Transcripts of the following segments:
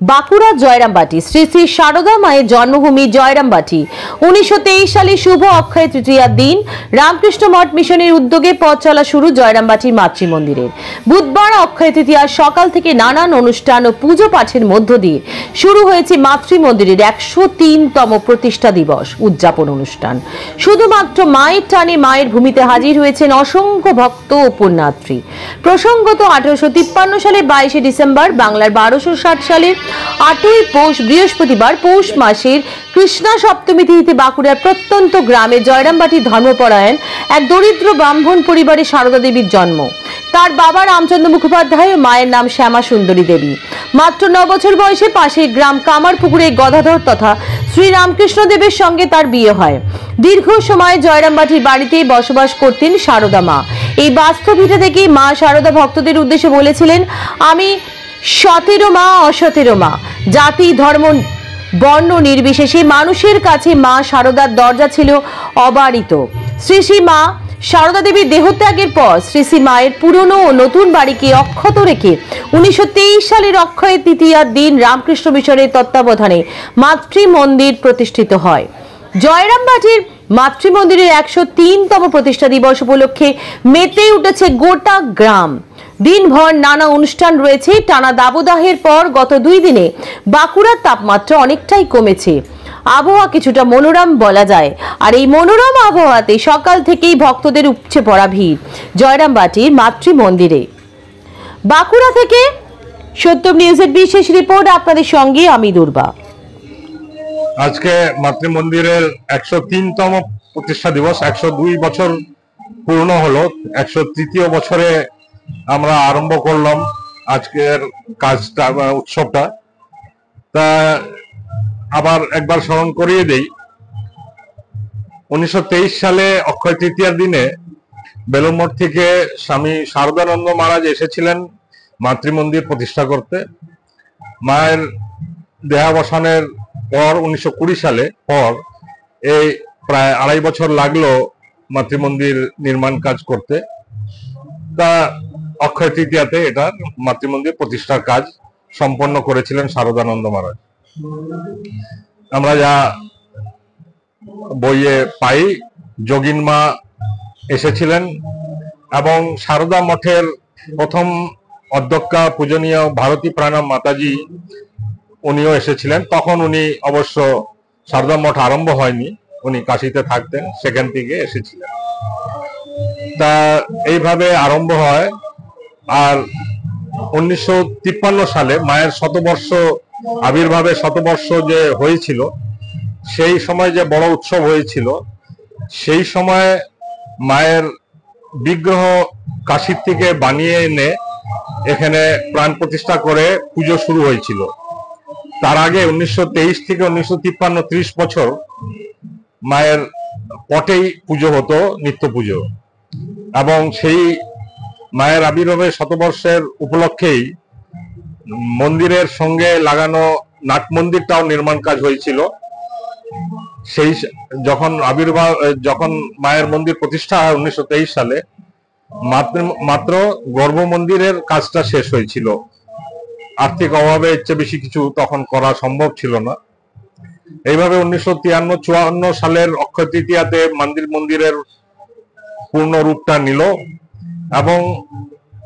বাঁকুড়া জয়রামবাটি শ্রী শ্রী সারদা মায়ের জন্মভূমি জয়রামবাটি 1923 সালে শুভ অক্ষয় তৃতীয়ার দিন রামকৃষ্ণ মঠ মিশনের উদ্যোগে পথ চলা শুরু জয়রামবাটির মাতৃমন্দিরের। বুধবার অক্ষয় তৃতীয়ার সকাল থেকে নানান অনুষ্ঠান ও পুজো পাঠের মধ্য দিয়ে শুরু হয়েছে মাতৃমন্দিরের 103তম প্রতিষ্ঠা দিবস উদযাপন অনুষ্ঠান। শুধুমাত্র মায়ের টানে মায়ের ভূমিতে হাজির হয়েছেন অসংখ্য ভক্ত ও পুণ্যার্থী। প্রসঙ্গত 1853 সালে 22 ডিসেম্বর বাংলার 1260 সালের 8ই পৌষ বৃহস্পতিবার পৌষ মাসের কৃষ্ণা সপ্তমী তিথিতে বাঁকুড়ার প্রত্যন্ত গ্রামে জয়রামবাটি ধর্মপরায়ণ এক দরিদ্র ব্রাহ্মণ পরিবারে সারদা দেবীর জন্ম। তার বাবা রামচন্দ্র মুখোপাধ্যায় ও মায়ের নাম শ্যামা সুন্দরী দেবী। মাত্র 9 বছর বয়সে পাশের গ্রাম কামারপুকুরে গদাধর তথা শ্রী রামকৃষ্ণ দেবের সঙ্গে তার বিয়ে হয়। দীর্ঘ সময় জয়রামবাটির বাড়িতেই বসবাস করতেন সারদা মা। এই বাস্তব ভিটা থেকেই মা সারদা ভক্তদের উদ্দেশ্যে বলেছিলেন, আমি সতেরো মা অসতেরো মা, জাতি ধর্ম বর্ণ নির্বিশেষে মানুষের কাছে মা সারদার দরজা ছিল অবারিত। শ্রী শ্রী মা সারদা দেবীর দেহত্যাগের পর শ্রী শ্রী মায়ের পুরনো ও নতুন বাড়িকে অক্ষত রেখে 1923 সালের অক্ষয় তৃতীয়ার দিন রামকৃষ্ণ মিশনের তত্ত্বাবধানে মাতৃমন্দির প্রতিষ্ঠিত হয়। জয়রামবাটির মাতৃমন্দিরের 103তম প্রতিষ্ঠা দিবস উপলক্ষে মেতে উঠেছে গোটা গ্রাম। দিনভর নানা অনুষ্ঠান রয়েছে। টানা দাবদাহের পর গত 2 দিনে বাঁকুড়ার তাপমাত্রা অনেকটাই কমেছে। আবহাওয়া কিছুটা মনোরম বলা যায়। আর এই মনোরম আবহাওয়াতে সকাল থেকেই ভক্তদের উপচে পড়া ভিড় জয়রামবাটির মাতৃমন্দিরে। বাঁকুড়া থেকে সত্যম নিউজের বিশেষ রিপোর্ট, আপনাদের সঙ্গে আমি দুর্বা। আজকে মাতৃমন্দিরের 103তম প্রতিষ্ঠা দিবস, 102 বছর পূর্ণ হলো। 103য় বছরে আমরা আরম্ভ করলাম আজকের কাজটা, উৎসবটা। তা আবার একবার স্মরণ করিয়ে দেই, 1923 সালে অক্ষয় তৃতীয়ার দিনে বেলুড়মঠ থেকে স্বামী শারদানন্দ মহারাজ এসেছিলেন মাতৃমন্দির প্রতিষ্ঠা করতে। মায়ের দেহাবসানের পর 1920 সালে পর এই প্রায় 2.5 বছর লাগলো মাতৃমন্দির নির্মাণ কাজ করতে। তা অক্ষয় তৃতীয়াতে এটা মাতৃমন্দির প্রতিষ্ঠার কাজ সম্পন্ন করেছিলেন শারদানন্দ মহারাজ। আমরা যা বইয়ে পাই, যোগিন মা এসেছিলেন এবং সারদা মঠের প্রথম অধ্যক্ষা পূজনীয় ভারতী প্রাণাম মাতাজি উনিও এসেছিলেন। তখন উনি অবশ্য সারদা মঠ আরম্ভ হয়নি, উনি কাশিতে থাকতেন, সেখান থেকে এসেছিলেন। তা এইভাবে আরম্ভ হয়। আর 1953 সালে মায়ের শতবর্ষ আবির্ভাবের শতবর্ষ যে হয়েছিল, সেই সময় যে বড় উৎসব হয়েছিল, সেই সময় মায়ের বিগ্রহ কাশীর থেকে বানিয়ে এনে এখানে প্রাণ প্রতিষ্ঠা করে পুজো শুরু হয়েছিল। তার আগে 1923 থেকে 1953 30 বছর মায়ের পটেই পুজো হতো, নিত্য পুজো। এবং সেই মায়ের আবির্ভাবের শতবর্ষের উপলক্ষেই মন্দিরের সঙ্গে লাগানো নাট মন্দিরটাও নির্মাণ কাজ হয়েছিল। সেই যখন মায়ের মন্দির প্রতিষ্ঠা হয় 1923 সালে, মাত্র গর্ভ মন্দিরের কাজটা শেষ হয়েছিল। আর্থিক অভাবে এর চেয়ে বেশি কিছু তখন করা সম্ভব ছিল না। এইভাবে 1953-54 সালের অক্ষয় তৃতীয়াতে মন্দিরের পূর্ণ রূপটা নিল এবং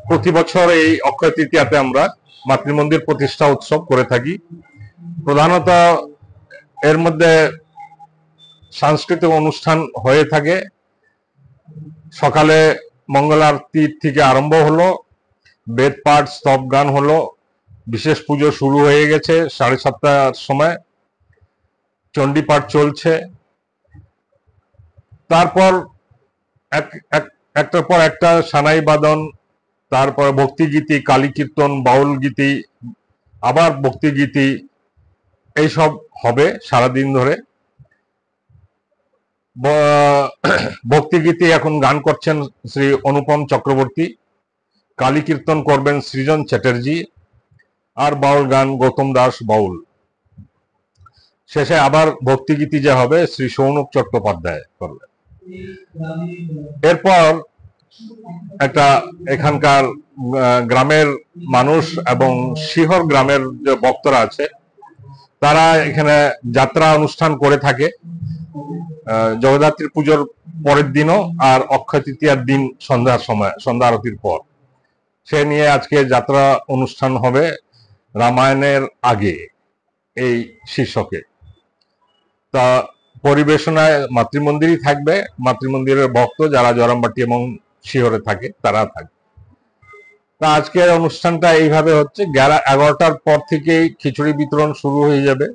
প্রতি বছর এই অক্ষয় তৃতীয়াতে আমরা মাতৃমন্দির প্রতিষ্ঠা উৎসব করে থাকি। প্রধানত এর মধ্যে সাংস্কৃতিক অনুষ্ঠান হয়ে থাকে। সকালে মঙ্গল আরতি থেকে আরম্ভ হলো, বেদ পাঠ স্তব গান হলো, বিশেষ পুজো শুরু হয়ে গেছে 7:30টার সময়, চণ্ডী পাঠ চলছে। তারপর একটার পর একটা সানাই বাদন, তারপর ভক্তিগীতি, কালী কীর্তন, বাউল গীতি, আবার ভক্তিগীতি, এইসব হবে সারাদিন ধরে। ভক্তিগীতি এখন গান করছেন শ্রী অনুপম চক্রবর্তী, কালী কীর্তন করবেন সৃজন চ্যাটার্জি, আর বাউল গান গৌতম দাস বাউল। শেষে আবার ভক্তিগীতি যে হবে শ্রী সৌনক চট্টোপাধ্যায় করবেন। এরপর একটা এখানকার গ্রামের মানুষ এবং শিহর গ্রামের যে ভক্তরা আছে তারা এখানে যাত্রা অনুষ্ঠান করে থাকে জগদ্ধাত্রী পুজোর পরের দিনও আর অক্ষয় তৃতীয়ার দিন সন্ধ্যার সময়, সন্ধ্যা আরতির পর। সে নিয়ে আজকে যাত্রা অনুষ্ঠান হবে রামায়ণের আগে এই শীর্ষকে। তা পরিবেশনায় মাতৃমন্দিরই থাকবে, মাতৃমন্দিরের ভক্ত যারা জয়রামবাটি এবং শিহরে থাকে তারা থাকবে। তা আজকের অনুষ্ঠানটা এইভাবে হচ্ছে, 11টার পর থেকেই খিচুড়ি বিতরণ শুরু হয়ে যাবে।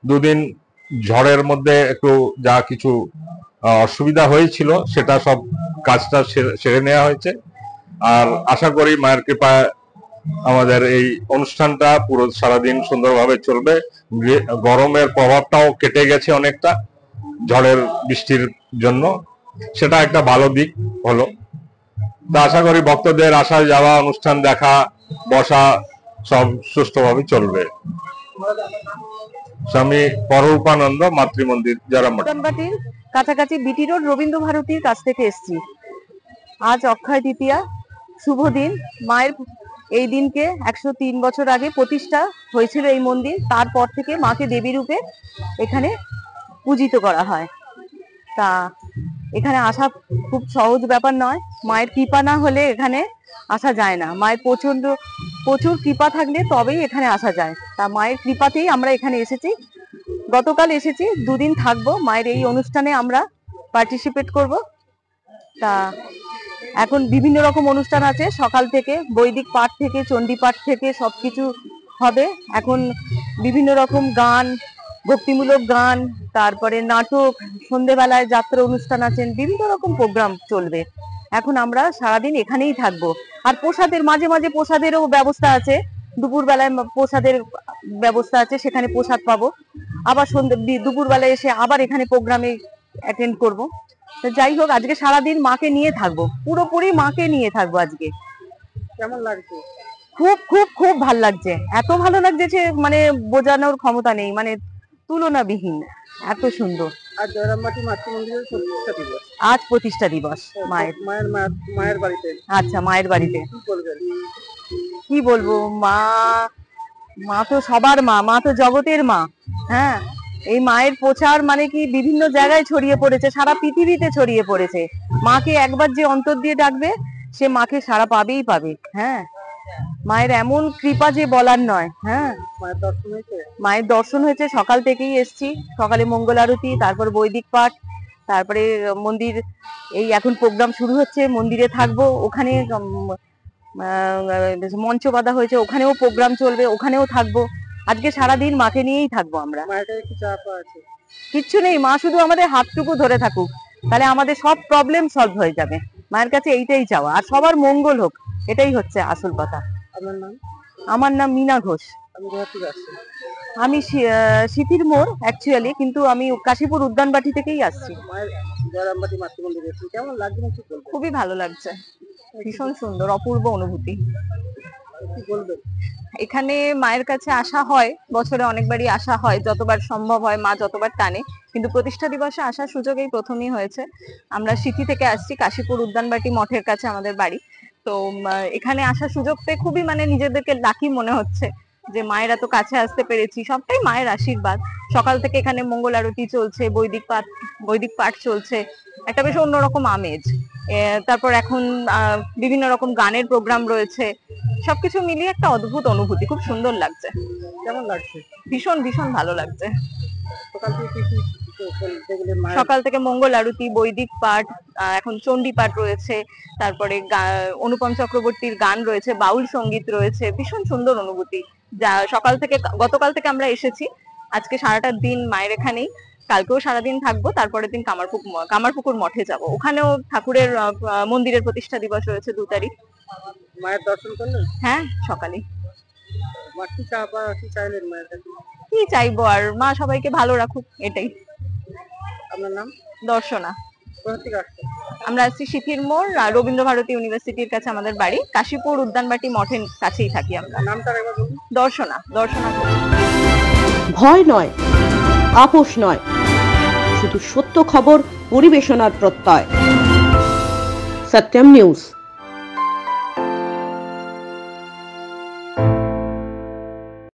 দুদিন ঝড়ের মধ্যে একটু যা কিছু অসুবিধা হয়েছিল সেটা সব কাজটা সেরে নেওয়া হয়েছে। আর আশা করি মায়ের কৃপায় আমাদের এই অনুষ্ঠানটা পুরো সারাদিন সুন্দরভাবে চলবে। গরমের প্রভাবটাও কেটে গেছে অনেকটা ঝড়ের বৃষ্টির জন্য, সেটা একটা ভালো দিক হলো। তা আশা করি ভক্তদের আসা যাওয়া, অনুষ্ঠান দেখা, বসা সব সুষ্ঠুভাবে চলবে। স্বামী পররূপানন্দ, মাতৃমন্দির জয়রামবাটির কাছাকাছি বিটি রোড রবীন্দ্র ভারতীর কাছ থেকে এসেছি। আজ অক্ষয় তৃতীয়া, শুভ দিন। মায়ের এই দিনকে 103 বছর আগে প্রতিষ্ঠা হয়েছিল এই মন্দির। তারপর থেকে মাকে দেবী রূপে এখানে পূজিত করা হয়। তা এখানে আসা খুব সহজ ব্যাপার নয়, মায়ের কৃপা না হলে এখানে আসা যায় না। মায়ের প্রচুর কৃপা থাকলে তবেই এখানে আসা যায়। তা মায়ের কৃপাতেই আমরা এখানে এসেছি। গতকাল এসেছি, 2 দিন থাকবো। মায়ের এই অনুষ্ঠানে আমরা পার্টিসিপেট করব। তা এখন বিভিন্ন রকম অনুষ্ঠান আছে, সকাল থেকে বৈদিক পাঠ থেকে চণ্ডী পাঠ থেকে সবকিছু হবে। এখন বিভিন্ন রকম গান, ভক্তিমূলক গান, তারপরে নাটক, সন্ধেবেলায় যাত্রা অনুষ্ঠান আছেন, বিভিন্ন রকম প্রোগ্রাম চলবে। এখন আমরা সারাদিন এখানেই থাকবো। আর প্রসাদের মাঝে মাঝে প্রসাদেরও ব্যবস্থা আছে, দুপুরবেলায় প্রসাদের ব্যবস্থা আছে, সেখানে প্রসাদ পাবো। আবার দুপুরবেলায় এসে আবার এখানে প্রোগ্রামে অ্যাটেন্ড করব। তো যাই হোক, আজকে সারাদিন মাকে নিয়ে থাকবো, পুরোপুরি মাকে নিয়ে থাকবো। আজকে কেমন লাগছে? খুব খুব খুব ভালো লাগছে, এত ভালো লাগছে যে মানে বোঝানোর ক্ষমতা নেই, মানে তুলনাবিহীন, এত সুন্দর। আর জয়রামবাটি মাতৃমন্দিরের প্রতিষ্ঠা দিবস, আজ প্রতিষ্ঠা দিবস মায়ের। মায়ের বাড়িতে। আচ্ছা, মায়ের বাড়িতে কি বলবেন? কি বলবো, মা তো সবার মা, মা তো জগতের মা। হ্যাঁ, এই মায়ের প্রচার মানে কি বিভিন্ন জায়গায় ছড়িয়ে পড়েছে, সারা পৃথিবীতে ছড়িয়ে পড়েছে। মাকে একবার যে অন্তর দিয়ে ডাকবে সে মাকে সারা পাবেই পাবে। হ্যাঁ, মায়ের এমন কৃপা যে বলার নয়। হ্যাঁ, মায়ের দর্শন হয়েছে, সকাল থেকেই এসছি। সকালে মঙ্গল আরতি, তারপর বৈদিক পাঠ, তারপরে মন্দির, এই এখন প্রোগ্রাম শুরু হচ্ছে, মন্দিরে থাকবো। ওখানে মঞ্চ বাঁধা হয়েছে, ওখানেও প্রোগ্রাম চলবে, ওখানেও থাকবো। আজকে সারাদিন মাকে নিয়েই থাকবো আমরা। কিচ্ছু নেই, মা শুধু আমাদের হাতটুকু ধরে থাকুক, তাহলে আমাদের সব প্রবলেম সলভ হয়ে যাবে। মায়ের কাছে এইটাই চাওয়া, আর সবার মঙ্গল হোক, এটাই হচ্ছে আসল কথা। আমার নাম মীনা ঘোষ। আমি সিথির মোড় অ্যাকচুয়ালি, কিন্তু আমি কাশীপুর উদ্যানবাটি থেকেই আসছি। খুবই ভালো লাগছে, ভীষণ সুন্দর, অপূর্ব অনুভূতি। এখানে মায়ের কাছে আসা হয়, বছরে অনেকবারই আসা হয়, যতবার সম্ভব হয়, মা যতবার টানে। কিন্তু প্রতিষ্ঠা দিবসে আসার সুযোগ এই প্রথমই হয়েছে। আমরা সিথি থেকে আসছি, কাশীপুর উদ্যানবাটি মঠের কাছে আমাদের বাড়ি। তো এখানে আসার সুযোগ পেয়ে খুবই মানে নিজেদেরকে লাকি মনে হচ্ছে যে মায়ের এত কাছে আসতে পেরেছি। সবটাই মায়ের আশীর্বাদ। সকাল থেকে এখানে মঙ্গল আরতি চলছে, বৈদিক পাঠ চলছে, একটা বেশ অন্যরকম আমেজ। তারপর এখন বিভিন্ন রকম গানের প্রোগ্রাম রয়েছে, সবকিছু মিলিয়ে একটা অদ্ভুত অনুভূতি, খুব সুন্দর লাগছে। কেমন লাগছে? ভীষণ ভীষণ ভালো লাগছে। সকাল থেকে মঙ্গল আরতি, বৈদিক পাঠ, এখন চণ্ডী পাঠ রয়েছে, তারপরে অনুপম চক্রবর্তীর গান রয়েছে, বাউল সঙ্গীত রয়েছে, ভীষণ সুন্দর অনুভূতি। যা গতকাল থেকে আমরা এসেছি, আজকে সারাটা দিন মায়ের এখানেই, কালকেও সারাদিন থাকবো। তারপরের দিন কামারপুকুর মঠে যাব, ওখানেও ঠাকুরের মন্দিরের প্রতিষ্ঠা দিবস রয়েছে 2 তারিখ। মায়ের দর্শন করলেন? হ্যাঁ, সকালে। কি চাইবো আর, মা সবাইকে ভালো রাখুক, এটাই। আপনার নাম? দর্শনা। আমরা আসছি সিথির মোড়, রবীন্দ্র ভারতী ইউনিভার্সিটির কাছে আমাদের বাড়ি। কাশীপুর উদ্যানবাটি মঠের কাছেই থাকি আমরা। নামটা একবার বলুন। দর্শনা। ভয় নয়, আপোষ নয়, শুধু সত্য খবর পরিবেশনার প্রত্যয়। सत्यम न्यूज।